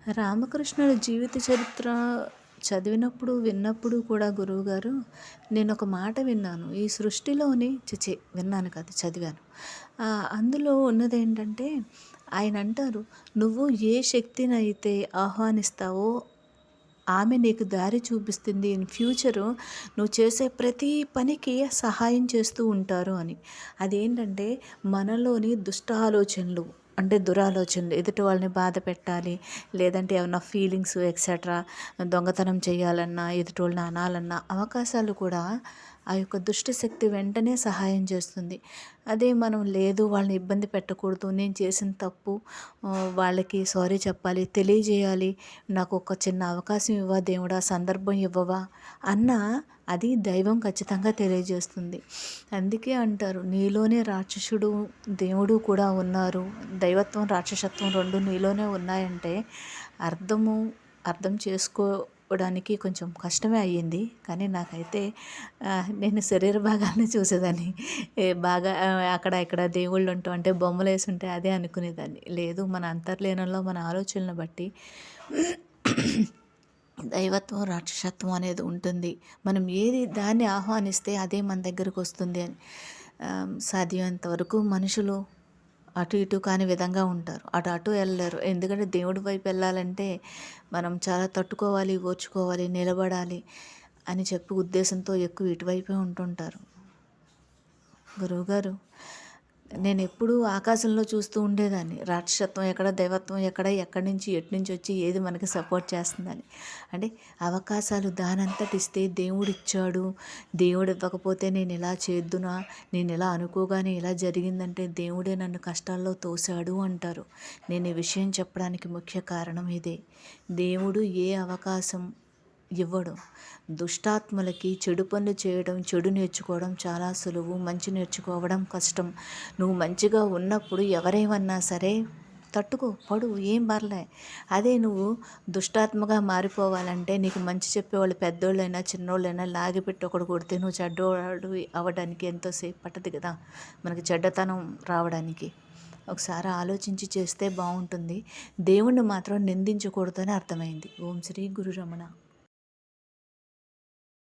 రామకృష్ణుడి జీవిత చరిత్ర చదివినప్పుడు, విన్నప్పుడు కూడా గురువుగారు నేనొక మాట విన్నాను. ఈ సృష్టిలోని విన్నాను కాదు చదివాను. అందులో ఉన్నదేంటంటే ఆయనంటారు, "నువ్వు ఏ శక్తినైతే ఆహ్వానిస్తావో ఆమె నీకు దారి చూపిస్తుంది. ఇన్ ఫ్యూచరు నువ్వు చేసే ప్రతి పనికి సహాయం చేస్తూ ఉంటారు" అని. అదేంటంటే మనలోని దుష్ట ఆలోచనలు అంటే దురాలోచనలు, ఎదుటి వాళ్ళని బాధ పెట్టాలి, లేదంటే ఏమన్నా ఫీలింగ్స్ ఎక్సెట్రా, దొంగతనం చేయాలన్నా, ఎదుటోళ్ళని అనాలన్నా అవకాశాలు కూడా ఆ యొక్క దుష్ట శక్తి వెంటనే సహాయం చేస్తుంది. అదే మనం లేదు వాళ్ళని ఇబ్బంది పెట్టకూడదు, నేను చేసిన తప్పు వాళ్ళకి సారీ చెప్పాలి, తెలియజేయాలి, నాకు ఒక చిన్న అవకాశం ఇవ్వవా దేవుడా, సందర్భం ఇవ్వవా అన్న అది దైవం ఖచ్చితంగా తెలియజేస్తుంది. అందుకే అంటారు, నీలోనే రాక్షసుడు దేవుడు కూడా ఉన్నారు, దైవత్వం రాక్షసత్వం రెండు నీలోనే ఉన్నాయంటే అర్థం చేసుకోవడానికి కొంచెం కష్టమే అయ్యింది. కానీ నాకైతే నేను శరీర భాగాల్ని చూసేదాన్ని. బాగా అక్కడ ఇక్కడ దేవుళ్ళు ఉంటాం అంటే బొమ్మలు వేసి ఉంటే అదే అనుకునేదాన్ని. లేదు, మన అంతర్లీనంలో మన ఆలోచనలను బట్టి దైవత్వం రాక్షసత్వం అనేది ఉంటుంది. మనం ఏది దాన్ని ఆహ్వానిస్తే అదే మన దగ్గరకు వస్తుంది అని. సాధ్యమైనంత వరకు మనుషులు అటు ఇటు కాని విధంగా ఉంటారు. అటు వెళ్ళలేరు. ఎందుకంటే దేవుడి వైపు వెళ్ళాలంటే మనం చాలా తట్టుకోవాలి, ఓర్చుకోవాలి, నిలబడాలి అని చెప్పి ఉద్దేశంతో ఎక్కువ ఇటువైపే ఉంటుంటారు. గురువుగారు, నేను ఎప్పుడూ ఆకాశంలో చూస్తూ ఉండేదాన్ని, రాక్షసత్వం ఎక్కడ, దైవత్వం ఎక్కడ, ఎక్కడి నుంచి ఎటు నుంచి వచ్చి ఏది మనకి సపోర్ట్ చేస్తుందని. అంటే అవకాశాలు దానంతట ఇస్తే దేవుడు ఇచ్చాడు, దేవుడు ఇవ్వకపోతే నేను ఇలా చేద్దునా, నేను ఇలా అనుకోగానే ఇలా జరిగిందంటే దేవుడే నన్ను కష్టాల్లో తోశాడు అంటారు. నేను ఈ విషయం చెప్పడానికి ముఖ్య కారణం ఇదే. దేవుడు ఏ అవకాశం ఇవ్వడం, దుష్టాత్మలకి చెడు పనులు చేయడం, చెడు నేర్చుకోవడం చాలా సులువు, మంచి నేర్చుకోవడం కష్టం. నువ్వు మంచిగా ఉన్నప్పుడు ఎవరేమన్నా సరే తట్టుకో, పడు, ఏం పర్లే. అదే నువ్వు దుష్టాత్మగా మారిపోవాలంటే నీకు మంచి చెప్పేవాళ్ళు పెద్దోళ్ళైనా చిన్నోళ్ళైనా లాగిపెట్టి ఒకడు కొడితే నువ్వు చెడ్డవాడు అవ్వడానికి ఎంతోసేపు పట్టదు కదా, మనకి చెడ్డతనం రావడానికి. ఒకసారి ఆలోచించి చేస్తే బాగుంటుంది. దేవుణ్ణి మాత్రం నిందించకూడదని అర్థమైంది. ఓం శ్రీ గురు రమణ.